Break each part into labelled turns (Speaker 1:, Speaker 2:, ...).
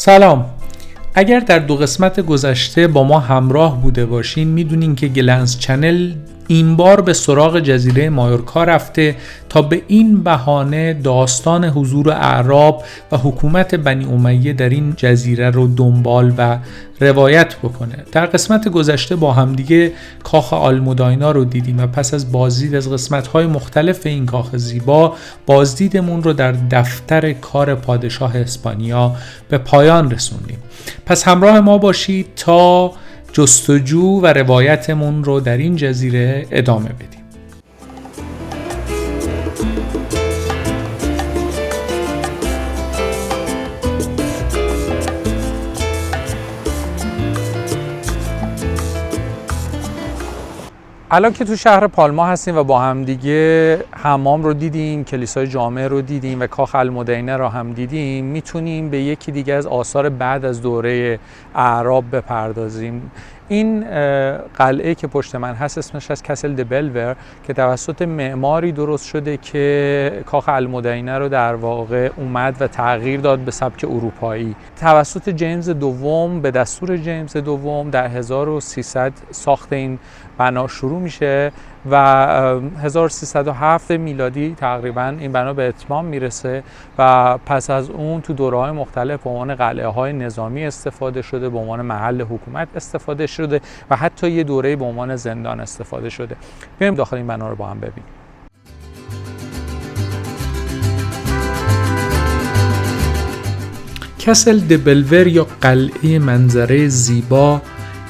Speaker 1: سلام. اگر در 2 قسمت گذشته با ما همراه بوده باشین میدونین که گلنز چنل این بار به سراغ جزیره مایورکا رفته تا به این بهانه داستان حضور اعراب و حکومت بنی امیه در این جزیره رو دنبال و روایت بکنه. در قسمت گذشته با همدیگه کاخ آلموداینا رو دیدیم و پس از بازدید از قسمت‌های مختلف این کاخ زیبا، بازدیدمون رو در دفتر کار پادشاه اسپانیا به پایان رسوندیم. پس همراه ما باشید تا جستجو و روایتمون رو در این جزیره ادامه بدیم. الان که تو شهر پالما هستیم و با هم دیگه حمام رو دیدیم، کلیسای جامع رو دیدیم و کاخ المودینا رو هم دیدیم، میتونیم به یکی دیگه از آثار بعد از دوره اعراب بپردازیم. این قلعه که پشت من هست اسمش از کاسل د بلور که توسط معماری درست شده که کاخ المودینا رو در واقع اومد و تغییر داد به سبک اروپایی. توسط جیمز دوم به دستور جیمز دوم در 1300 ساخت این بنا شروع میشه و 1307 میلادی تقریبا این بنا به اتمام میرسه و پس از اون تو دوره‌های مختلف به عنوان قلعه‌های نظامی استفاده شده، به عنوان محل حکومت استفاده شده و حتی یه دوره به عنوان زندان استفاده شده. بیایم داخل این بنا رو با هم ببینیم. کاسل د بلور یا قلعه منظره زیبا،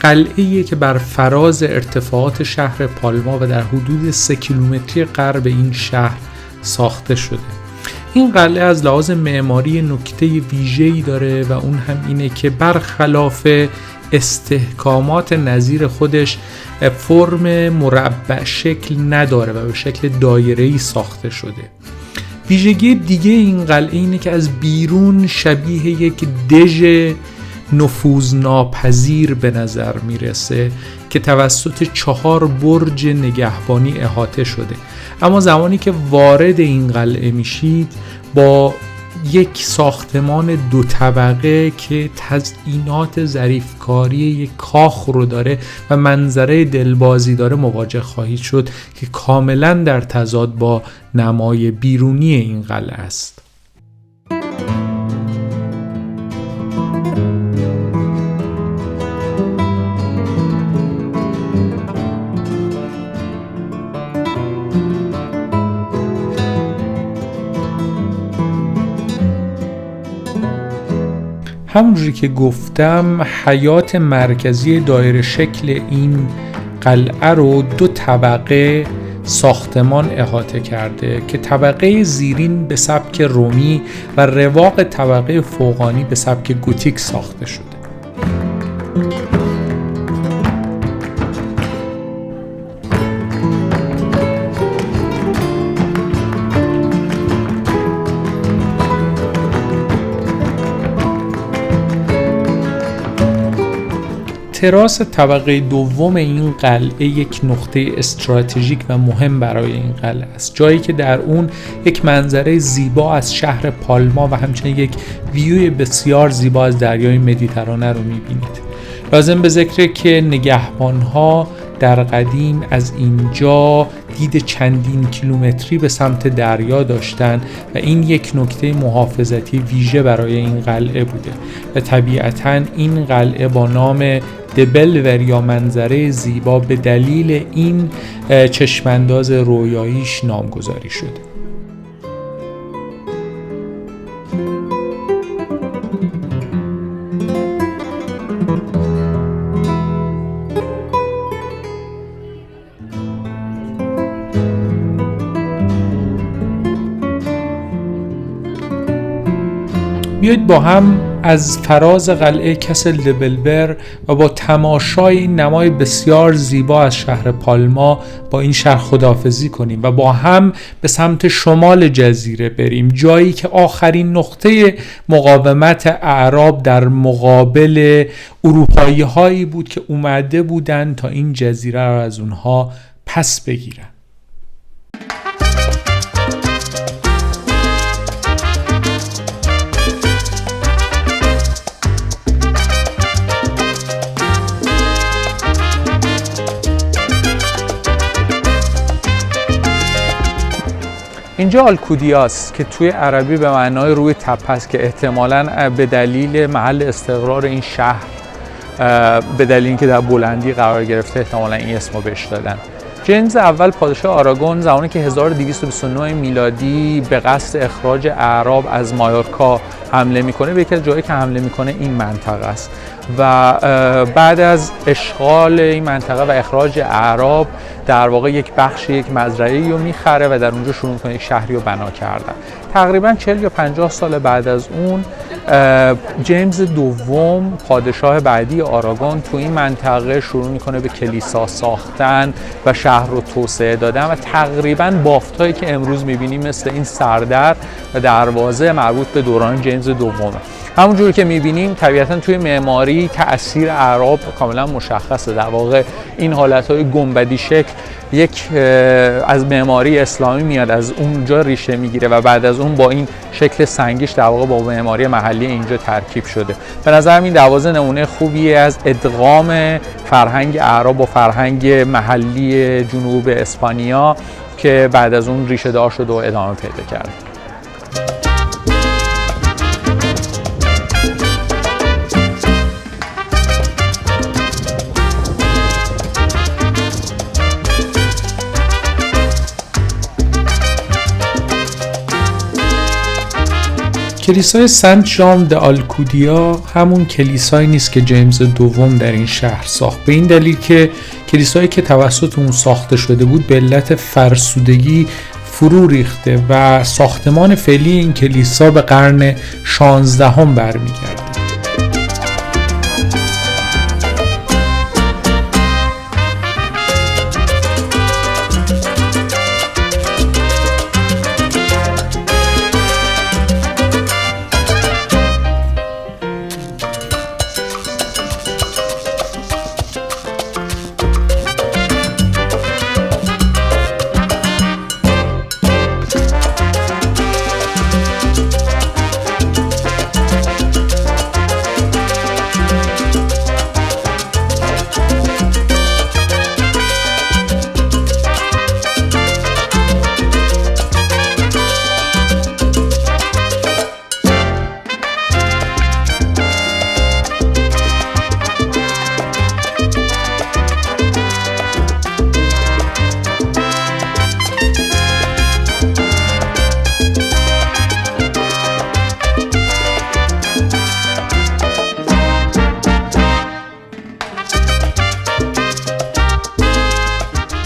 Speaker 1: قلعه‌ای که بر فراز ارتفاعات شهر پالما و در حدود 3 کیلومتری غرب این شهر ساخته شده. این قلعه از لحاظ معماری نکته ویژه‌ای داره و اون هم اینه که برخلاف استحکامات نظیر خودش فرم مربع شکل نداره و به شکل دایره‌ای ساخته شده. ویژگی دیگه این قلعه اینه که از بیرون شبیه یک دژ نفوذناپذیر به نظر میرسه که توسط 4 برج نگهبانی احاطه شده، اما زمانی که وارد این قلعه میشید با یک ساختمان 2 طبقه که تزئینات ظریفکاری یک کاخ رو داره و منظره دلبازی داره مواجه خواهید شد که کاملا در تضاد با نمای بیرونی این قلعه است. همونجوری که گفتم حیاط مرکزی دایره شکل این قلعه رو 2 طبقه ساختمان احاطه کرده که طبقه زیرین به سبک رومی و رواق طبقه فوقانی به سبک گوتیک ساخته شده. تراس طبقه دوم این قلعه یک نقطه استراتژیک و مهم برای این قلعه است، جایی که در اون یک منظره زیبا از شهر پالما و همچنین یک ویوی بسیار زیبا از دریای مدیترانه رو می‌بینید. لازم به ذکره که نگهبان‌ها در قدیم از اینجا دید چندین کیلومتری به سمت دریا داشتن و این یک نکته محافظتی ویژه برای این قلعه بوده و طبیعتاً این قلعه با نام د بلور یا منظره زیبا به دلیل این چشمانداز رویاییش نامگذاری شده. بیایید با هم از فراز قلعه کاسل د بلور و با تماشای این نمای بسیار زیبا از شهر پالما با این شهر خداحافظی کنیم و با هم به سمت شمال جزیره بریم، جایی که آخرین نقطه مقاومت اعراب در مقابل اروپایی هایی بود که اومده بودن تا این جزیره را از اونها پس بگیرن. اینجا آلکودیاست که توی عربی به معنای روی تپه است که احتمالاً به دلیل محل استقرار این شهر، به دلیل اینکه در بلندی قرار گرفته، احتمالاً این اسمو بهش دادن. جیمز اول پادشاه آراگون زمانی که 1229 میلادی به قصد اخراج اعراب از مایورکا حمله میکنه، به یکی از جایی که حمله میکنه این منطقه است و بعد از اشغال این منطقه و اخراج اعراب در واقع یک بخش یک مزرعه‌ای رو میخره و در اونجا شروع میکنه یک شهری رو بنا کردن. تقریبا 40 یا 50 سال بعد از اون جیمز دوم پادشاه بعدی آراگون تو این منطقه شروع میکنه به کلیسا ساختن و شهر رو توسعه دادن و تقریبا بافتایی که امروز میبینیم مثل این سردر و دروازه مربوط به دوران جیمز دومه. همونجوری که میبینیم طبیعتا توی معماری تأثیر اعراب کاملا مشخصه. در واقع این حالتهای گنبدی شکل یک از معماری اسلامی میاد، از اونجا ریشه میگیره و بعد از اون با این شکل سنگیش در واقع با معماری محلی اینجا ترکیب شده. به نظر این 12 نمونه خوبیه از ادغام فرهنگ اعراب با فرهنگ محلی جنوب اسپانیا که بعد از اون ریشه دار شد و ادامه پیدا کرد.
Speaker 2: کلیسای سنت ژان دآلکودیا همون کلیسایی نیست که جیمز دوم در این شهر ساخت، به این دلیل که کلیسایی که توسط اون ساخته شده بود به علت فرسودگی فرو ریخته و ساختمان فعلی این کلیسا به قرن 16 برمیگرده.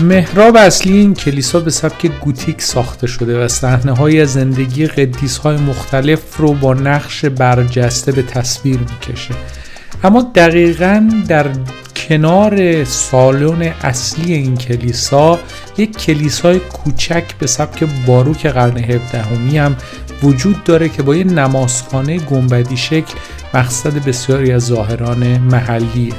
Speaker 2: محراب اصلی این کلیسا به سبک گوتیک ساخته شده و صحنه‌هایی از زندگی قدیس‌های مختلف رو با نقش برجسته به تصویر می‌کشه. اما دقیقاً در کنار سالن اصلی این کلیسا یک کلیسای کوچک به سبک باروک قرن 17 هم وجود داره که با یه نمازخانه گنبدی شکل مقصد بسیاری از زائران محلیه.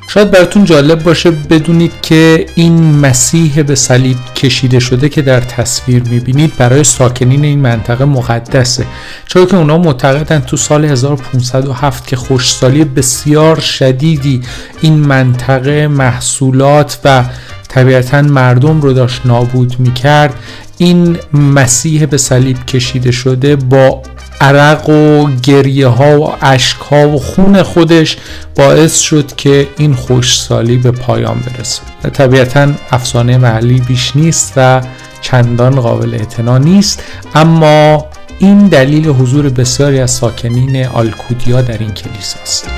Speaker 2: شاید براتون جالب باشه بدونید که این مسیح به صلیب کشیده شده که در تصویر میبینید برای ساکنین این منطقه مقدسه، چون که اونا معتقدن تو سال 1507 که خشکسالی بسیار شدیدی این منطقه محصولات و طبیعتاً مردم رو داشت نابود میکرد، این مسیح به صلیب کشیده شده با عرق و گریه ها و اشک ها و خون خودش باعث شد که این خشکسالی به پایان برسه. طبیعتاً افسانه محلی بیش نیست و چندان قابل اعتنا نیست، اما این دلیل حضور بسیاری از ساکنین آلکودیا در این کلیسا است.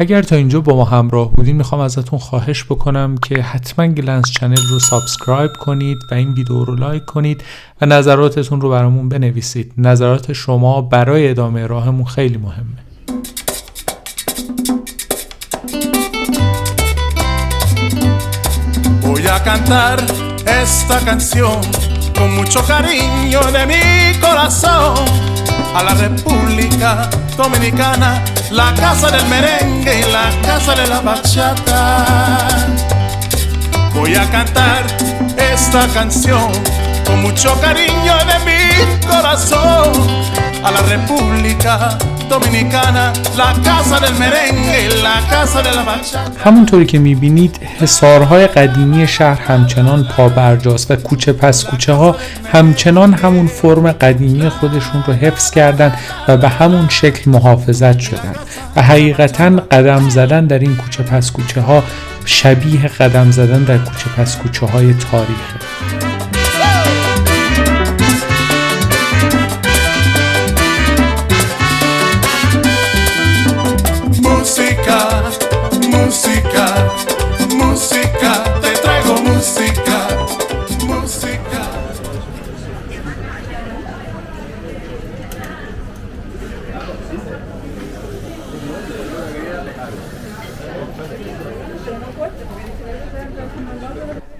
Speaker 2: اگر تا اینجا با ما همراه بودین میخوام ازتون خواهش بکنم که حتما گلنس چنل رو سابسکرایب کنید و این ویدیو رو لایک کنید و نظراتتون رو برامون بنویسید. نظرات شما برای ادامه راهمون خیلی مهمه.
Speaker 3: Voy a cantar esta canción con mucho cariño de mi corazón a la República Dominicana, la casa del merengue y la casa de la bachata. Voy a cantar esta canción con mucho cariño de mi corazón a la República Dominicana, la casa del merengue y la casa de la bachata.
Speaker 2: همونطوری که میبینید حصارهای قدیمی شهر همچنان پابرجاست و کوچه پس کوچه ها همچنان همون فرم قدیمی خودشون رو حفظ کردن و به همون شکل محافظت شدن و حقیقتاً قدم زدن در این کوچه پس کوچه ها شبیه قدم زدن در کوچه پس کوچه های تاریخه.
Speaker 3: Música, música, te traigo música, música.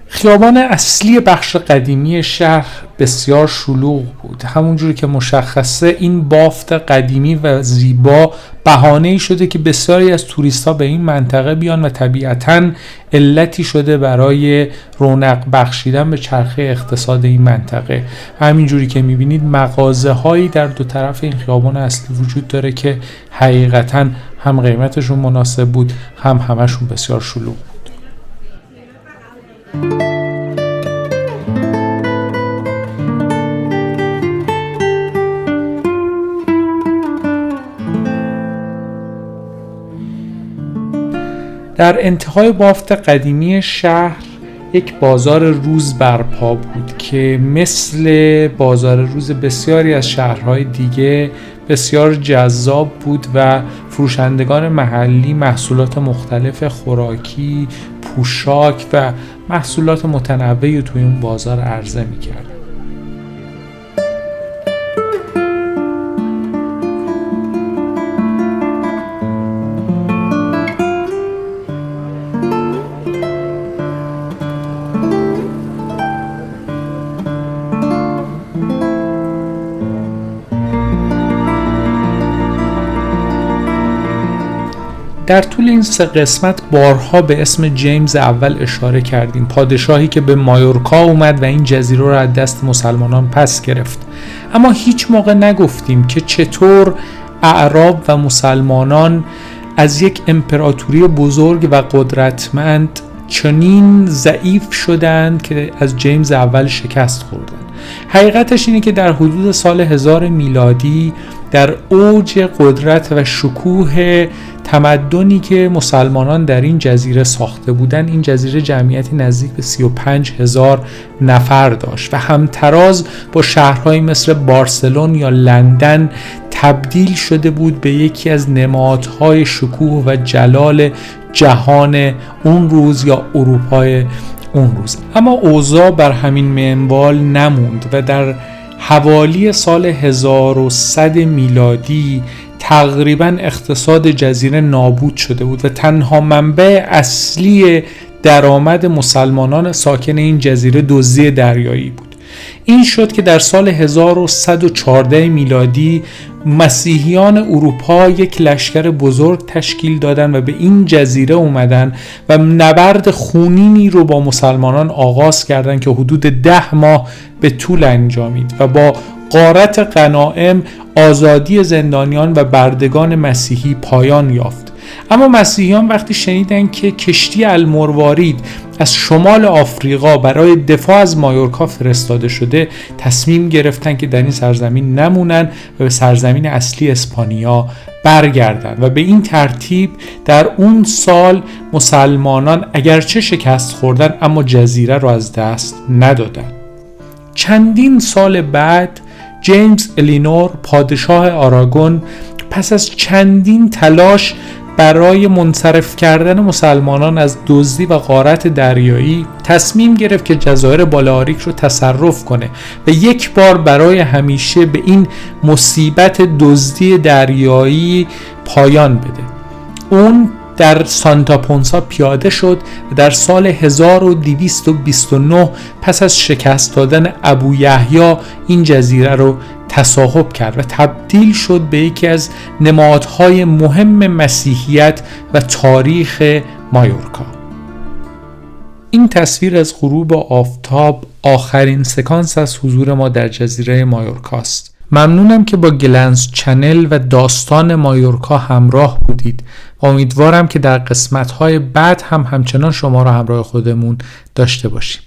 Speaker 2: خیابان اصلی بخش قدیمی شهر بسیار شلوغ بود. همونجوری که مشخصه این بافت قدیمی و زیبا بهانه‌ای شده که بسیاری از توریست‌ها به این منطقه بیان و طبیعتاً علتی شده برای رونق بخشیدن به چرخه اقتصاد این منطقه. همینجوری که می‌بینید مغازه‌هایی در دو طرف این خیابان اصلی وجود داره که حقیقتاً هم قیمتشون مناسب بود، هم همشون بسیار شلوغ بود. در انتهای بافت قدیمی شهر یک بازار روز برپا بود که مثل بازار روز بسیاری از شهرهای دیگه بسیار جذاب بود و فروشندگان محلی محصولات مختلف خوراکی، پوشاک و محصولات متنوعی توی اون بازار عرضه می‌کردن. در طول این 3 قسمت بارها به اسم جیمز اول اشاره کردیم، پادشاهی که به مایورکا اومد و این جزیره رو از دست مسلمانان پس گرفت. اما هیچ موقع نگفتیم که چطور اعراب و مسلمانان از یک امپراتوری بزرگ و قدرتمند چنین ضعیف شدند که از جیمز اول شکست خوردند. حقیقتش اینه که در حدود سال 1000 میلادی در اوج قدرت و شکوه تمدنی که مسلمانان در این جزیره ساخته بودند، این جزیره جمعیتی نزدیک به 35,000 نفر داشت و همتراز با شهرهایی مثل بارسلون یا لندن تبدیل شده بود به یکی از نمادهای شکوه و جلال جهان اون روز یا اروپای اون روز. اما اوضاع بر همین منوال نموند و در حوالی سال 1100 میلادی تقریبا اقتصاد جزیره نابود شده بود و تنها منبع اصلی درآمد مسلمانان ساکن این جزیره دزدی دریایی بود. این شد که در سال 1114 میلادی مسیحیان اروپا یک لشکر بزرگ تشکیل دادند و به این جزیره اومدن و نبرد خونینی رو با مسلمانان آغاز کردند که حدود 10 ماه به طول انجامید و با غارت غنایم آزادی زندانیان و بردگان مسیحی پایان یافت. اما مسیحیان وقتی شنیدن که کشتی المروارید از شمال آفریقا برای دفاع از مایورکا فرستاده شده، تصمیم گرفتن که در این سرزمین نمونن و به سرزمین اصلی اسپانیا برگردن و به این ترتیب در اون سال مسلمانان اگرچه شکست خوردن اما جزیره رو از دست ندادن. چندین سال بعد جیمز الینور پادشاه آراگون پس از چندین تلاش برای منصرف کردن مسلمانان از دزدی و غارت دریایی تصمیم گرفت که جزایر بالاریک رو تصرف کنه و یک بار برای همیشه به این مصیبت دزدی دریایی پایان بده. اون در سانتا پونسا پیاده شد و در سال 1229 پس از شکست دادن ابو یحیی این جزیره رو تصاحب کرد و تبدیل شد به یکی از نمادهای مهم مسیحیت و تاریخ مایورکا. این تصویر از غروب آفتاب آخرین سکانس از حضور ما در جزیره مایورکاست. ممنونم که با گلنز چنل و داستان مایورکا همراه بودید و امیدوارم که در قسمت‌های بعد هم همچنان شما را همراه خودمون داشته باشیم.